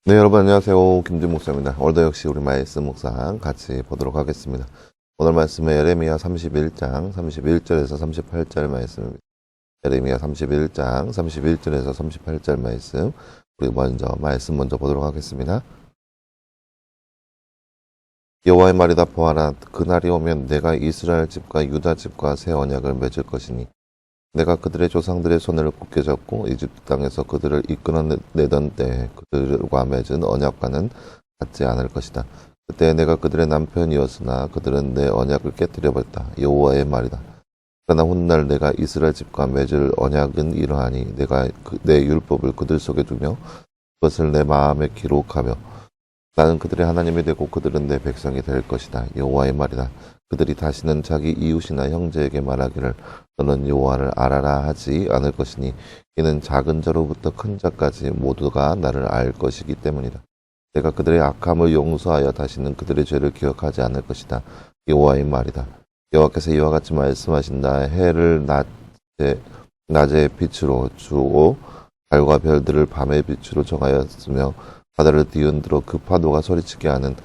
네, 여러분 안녕하세요. 김진 목사입니다. 오늘도 역시 우리 말씀 묵상 같이 보도록 하겠습니다. 오늘 말씀은 예레미야 31장 31절에서 38절 말씀입니다. 예레미야 31장 31절에서 38절 말씀, 우리 말씀 먼저 보도록 하겠습니다. 여호와의 말이다. 보아라, 그날이 오면 내가 이스라엘 집과 유다 집과 새 언약을 맺을 것이니 내가 그들의 조상들의 손을 굳게 잡고 이집트 땅에서 그들을 이끌어내던 때 그들과 맺은 언약과는 같지 않을 것이다. 그때 내가 그들의 남편이었으나 그들은 내 언약을 깨뜨려버렸다. 여호와의 말이다. 그러나 훗날 내가 이스라엘 집과 맺을 언약은 이러하니 내가 내 율법을 그들 속에 두며 그것을 내 마음에 기록하며 나는 그들의 하나님이 되고 그들은 내 백성이 될 것이다. 여호와의 말이다. 그들이 다시는 자기 이웃이나 형제에게 말하기를 너는 여호와를 알아라 하지 않을 것이니 이는 작은 자로부터 큰 자까지 모두가 나를 알 것이기 때문이다. 내가 그들의 악함을 용서하여 다시는 그들의 죄를 기억하지 않을 것이다. 여호와의 말이다. 여호와께서 이와 같이 말씀하신다. 해를 낮에 빛으로 주고 달과 별들을 밤의 빛으로 정하였으며 바다를 뒤흔들어 그 파도가 소리치게 하는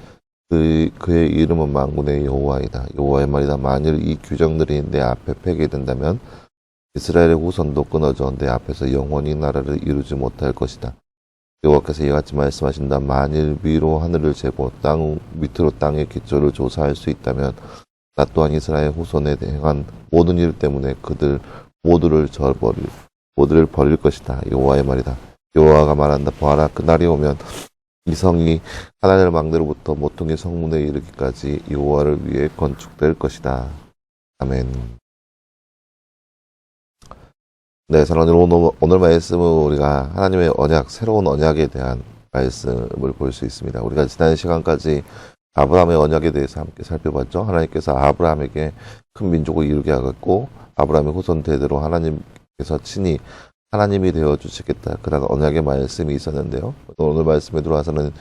그의 이름은 만군의 여호와이다. 여호와의 말이다. 만일 이 규정들이 내 앞에 폐기된다면 이스라엘의 후손도 끊어져 내 앞에서 영원히 나라를 이루지 못할 것이다. 여호와께서 이같이 말씀하신다. 만일 위로 하늘을 재고 땅 밑으로 땅의 기초를 조사할 수 있다면 나 또한 이스라엘 후손에 행한 모든 일 때문에 그들 모두를 버릴 것이다. 여호와의 말이다. 여호와가 말한다. 보아라, 그날이 오면 이 성이 하나님의 망대로부터 모퉁이 성문에 이르기까지 여호와를 위해 건축될 것이다. 아멘. 네, 사랑하는 오늘 말씀은 우리가 하나님의 언약, 새로운 언약에 대한 말씀을 볼 수 있습니다. 우리가 지난 시간까지 아브라함의 언약에 대해서 함께 살펴봤죠. 하나님께서 아브라함에게 큰 민족을 이루게 하겠고 아브라함의 후손 대대로 하나님께서 친히 하나님이 되어주시겠다. 그런 언약의 말씀이 있었는데요. 오늘 말씀에 들어와서는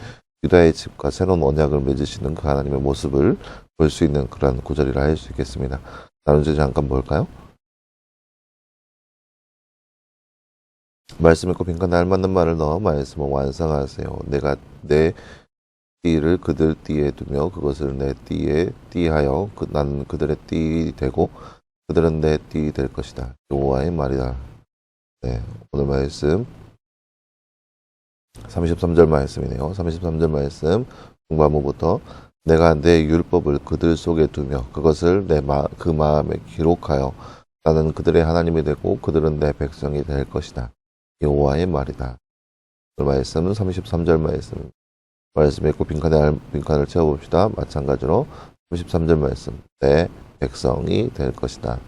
유다의 집과 새로운 언약을 맺으시는 그 하나님의 모습을 볼 수 있는 그런 구절이라 할 수 있겠습니다. 다른 주제 잠깐 볼까요? 말씀 읽고 빈칸에 알맞는 말을 넣어 말씀을 완성하세요. 내가 내 띠를 그들 띠에 두며 그것을 내 띠에 띠하여 나는 그들의 띠 되고 그들은 내 띠 될 것이다. 여호와의 말이다. 네, 오늘 말씀 33절 말씀이네요. 33절 말씀 중반부부터 내가 내 율법을 그들 속에 두며 그것을 그 마음에 기록하여 나는 그들의 하나님이 되고 그들은 내 백성이 될 것이다. 여호와의 말이다. 오늘 말씀은 33절 말씀 읽고 빈칸을 채워봅시다. 마찬가지로 33절 말씀 내 백성이 될 것이다.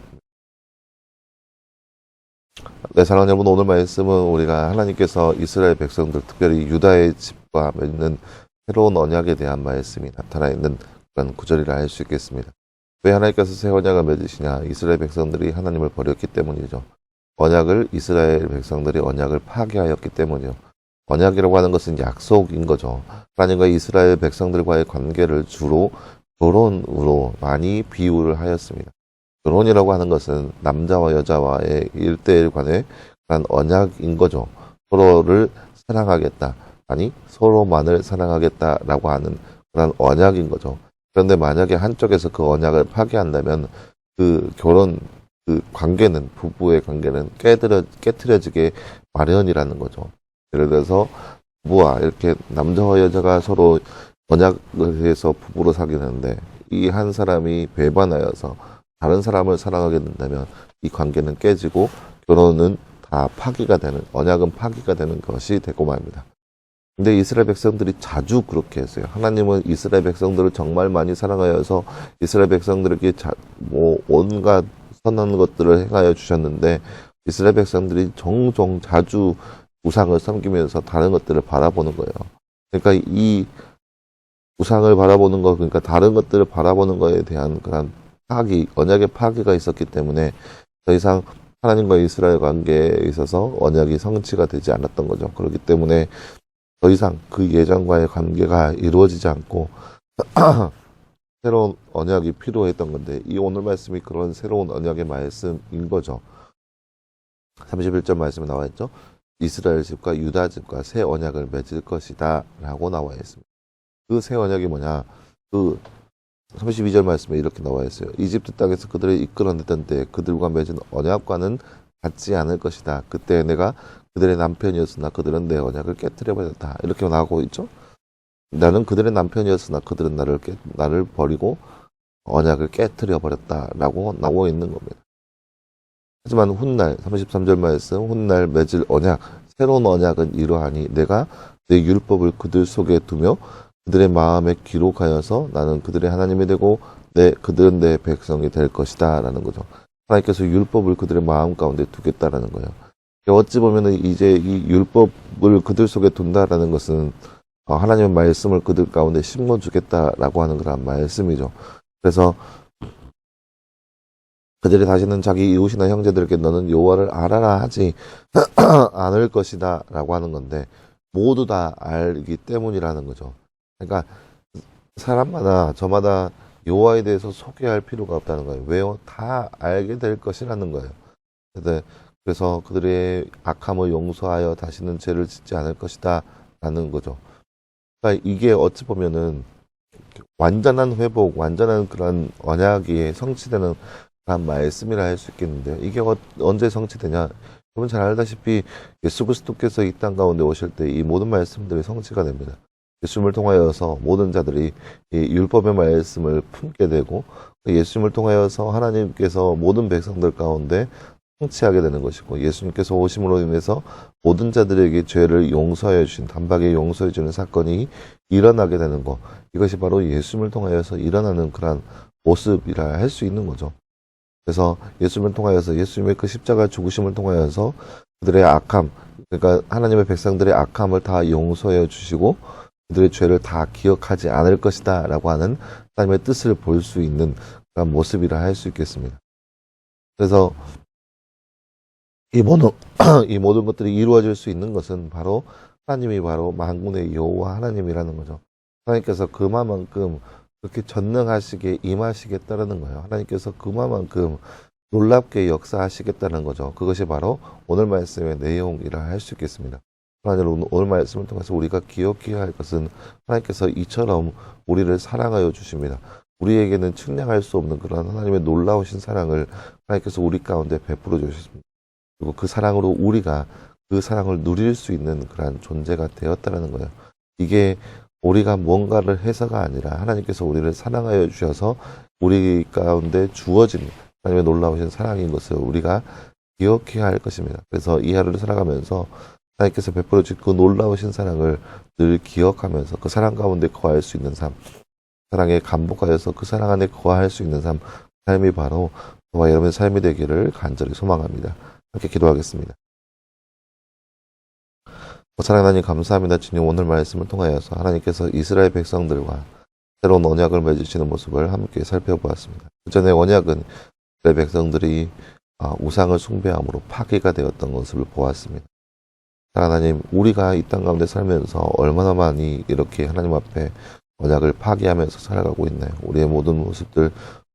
네, 사랑하는 여러분, 오늘 말씀은 우리가 하나님께서 이스라엘 백성들, 특별히 유다의 집과 맺는 새로운 언약에 대한 말씀이 나타나 있는 그런 구절이라 할 수 있겠습니다. 왜 하나님께서 새 언약을 맺으시냐? 이스라엘 백성들이 하나님을 버렸기 때문이죠. 이스라엘 백성들이 언약을 파괴하였기 때문이요. 언약이라고 하는 것은 약속인 거죠. 하나님과 이스라엘 백성들과의 관계를 주로 결혼으로 많이 비유를 하였습니다. 결혼이라고 하는 것은 남자와 여자와의 1:1 간의 그런 언약인 거죠. 서로를 사랑하겠다. 아니, 서로만을 사랑하겠다라고 하는 그런 언약인 거죠. 그런데 만약에 한쪽에서 그 언약을 파괴한다면 그 관계는, 부부의 관계는 깨트려지게 마련이라는 거죠. 예를 들어서 부부와 이렇게 남자와 여자가 서로 언약을 해서 부부로 사귀는데 이 한 사람이 배반하여서 다른 사람을 사랑하게 된다면 이 관계는 깨지고 결혼은 다 파기가 되는, 언약은 파기가 되는 것이 되고 말입니다. 근데 이스라엘 백성들이 자주 그렇게 했어요. 하나님은 이스라엘 백성들을 정말 많이 사랑하여서 이스라엘 백성들에게 온갖 선한 것들을 행하여 주셨는데 이스라엘 백성들이 종종 자주 우상을 섬기면서 다른 것들을 바라보는 거예요. 그러니까 이 우상을 바라보는 것, 그러니까 다른 것들을 바라보는 것에 대한 그런 언약의 파기가 있었기 때문에 더 이상 하나님과 이스라엘 관계에 있어서 언약이 성취가 되지 않았던 거죠. 그렇기 때문에 더 이상 그 예전과의 관계가 이루어지지 않고 새로운 언약이 필요했던 건데 이 오늘 말씀이 그런 새로운 언약의 말씀인 거죠. 31절 말씀에 나와 있죠. 이스라엘 집과 유다 집과 새 언약을 맺을 것이다 라고 나와 있습니다. 그 새 언약이 뭐냐? 그 32절 말씀에 이렇게 나와 있어요. 이집트 땅에서 그들을 이끌어내던 때 그들과 맺은 언약과는 같지 않을 것이다. 그때 내가 그들의 남편이었으나 그들은 내 언약을 깨뜨려 버렸다. 이렇게 나오고 있죠. 나는 그들의 남편이었으나 그들은 나를 버리고 언약을 깨뜨려 버렸다라고 나오고 있는 겁니다. 하지만 훗날 33절 말씀 훗날 맺을 언약 새로운 언약은 이러하니 내가 내 율법을 그들 속에 두며 그들의 마음에 기록하여서 나는 그들의 하나님이 되고 그들은 내 백성이 될 것이다 라는 거죠. 하나님께서 율법을 그들의 마음 가운데 두겠다라는 거예요. 어찌 보면은 이제 이 율법을 그들 속에 둔다라는 것은 하나님의 말씀을 그들 가운데 심어주겠다라고 하는 그런 말씀이죠. 그래서 그들이 다시는 자기 이웃이나 형제들에게 너는 여호와를 알아라 하지 않을 것이다 라고 하는 건데 모두 다 알기 때문이라는 거죠. 그러니까 사람마다 저마다 여호와에 대해서 소개할 필요가 없다는 거예요. 왜요? 다 알게 될 것이라는 거예요. 그래서 그들의 악함을 용서하여 다시는 죄를 짓지 않을 것이다 라는 거죠. 그러니까 이게 어찌 보면은 완전한 회복, 완전한 그런 언약이 성취되는 그런 말씀이라 할 수 있겠는데요. 이게 언제 성취되냐? 여러분 잘 알다시피 예수 그리스도께서 이 땅 가운데 오실 때 이 모든 말씀들이 성취가 됩니다. 예수님을 통하여서 모든 자들이 이 율법의 말씀을 품게 되고 예수님을 통하여서 하나님께서 모든 백성들 가운데 성취하게 되는 것이고 예수님께서 오심으로 인해서 모든 자들에게 죄를 용서해 주신 단박에 용서해 주는 사건이 일어나게 되는 것, 이것이 바로 예수님을 통하여서 일어나는 그러한 모습이라 할 수 있는 거죠. 그래서 예수님을 통하여서 예수님의 그 십자가 죽으심을 통하여서 그들의 악함, 그러니까 하나님의 백성들의 악함을 다 용서해 주시고 그들의 죄를 다 기억하지 않을 것이다 라고 하는 하나님의 뜻을 볼 수 있는 그런 모습이라 할 수 있겠습니다. 그래서 이 모든 것들이 이루어질 수 있는 것은 바로 하나님이 바로 만군의 여호와 하나님이라는 거죠. 하나님께서 그만큼 그렇게 전능하시게 임하시겠다는 거예요. 하나님께서 그만큼 놀랍게 역사하시겠다는 거죠. 그것이 바로 오늘 말씀의 내용이라 할 수 있겠습니다. 하나님 오늘 말씀을 통해서 우리가 기억해야 할 것은 하나님께서 이처럼 우리를 사랑하여 주십니다. 우리에게는 측량할 수 없는 그런 하나님의 놀라우신 사랑을 하나님께서 우리 가운데 베풀어 주셨습니다. 그리고 그 사랑으로 우리가 그 사랑을 누릴 수 있는 그러한 존재가 되었다는 거예요. 이게 우리가 뭔가를 해서가 아니라 하나님께서 우리를 사랑하여 주셔서 우리 가운데 주어진 하나님의 놀라우신 사랑인 것을 우리가 기억해야 할 것입니다. 그래서 이 하루를 살아가면서 하나님께서 베풀어 주신 그 놀라우신 사랑을 늘 기억하면서 그 사랑 가운데 거할 수 있는 삶, 사랑에 감복하여서 그 사랑 안에 거할 수 있는 삶이 바로 저와 여러분의 삶이 되기를 간절히 소망합니다. 함께 기도하겠습니다. 사랑하는 하나님 감사합니다. 주님 오늘 말씀을 통하여서 하나님께서 이스라엘 백성들과 새로운 언약을 맺으시는 모습을 함께 살펴보았습니다. 그 전에 언약은 이스라엘 백성들이 우상을 숭배함으로 파괴가 되었던 것을 보았습니다. 하나님, 우리가 이 땅 가운데 살면서 얼마나 많이 이렇게 하나님 앞에 언약을 파괴하면서 살아가고 있나요? 우리의 모든 모습들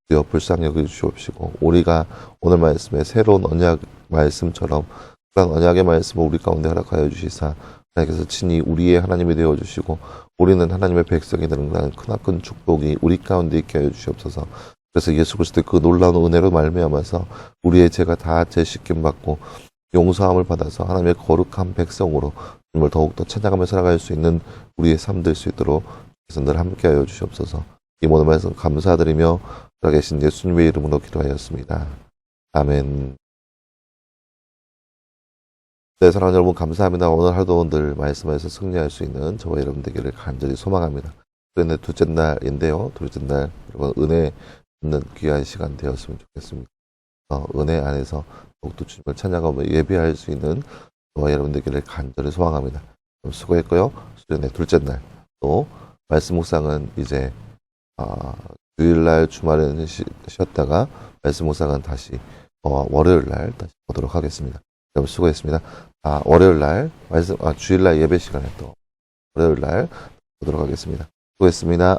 주여 불쌍히 여겨주시옵시고 우리가 오늘 말씀에 새로운 언약 말씀처럼 그런 언약의 말씀을 우리 가운데 허락하여 주시사 하나님께서 친히 우리의 하나님이 되어주시고 우리는 하나님의 백성이 되는 크나큰 축복이 우리 가운데 있게 하여 주시옵소서. 그래서 예수 그리스도의 그 놀라운 은혜로 말미암아서 우리의 죄가 다 재씻김 받고 용서함을 받아서 하나님의 거룩한 백성으로 주님을 더욱더 찬양하며 살아갈 수 있는 우리의 삶 될 수 있도록 늘 함께하여 주시옵소서. 이 모든 말씀 감사드리며 살아계신 예수님의 이름으로 기도하였습니다. 아멘. 네, 사랑하는 여러분 감사합니다. 오늘 하루도 늘 말씀에서 승리할 수 있는 저와 여러분 되기를 간절히 소망합니다. 그런데 둘째 날인데요. 둘째 날 여러분 은혜 있는 귀한 시간 되었으면 좋겠습니다. 은혜 안에서 더욱더 주님을 찬양하며 예배할 수 있는 저와 여러분 되기를 간절히 소망합니다. 수고했고요. 수련의 둘째 날 또 말씀 묵상은 이제 주일날 주말에는 쉬었다가 말씀 묵상은 다시 월요일날 다시 보도록 하겠습니다. 여러분 수고했습니다. 월요일날 주일날 예배 시간에 또 월요일날 보도록 하겠습니다. 수고했습니다.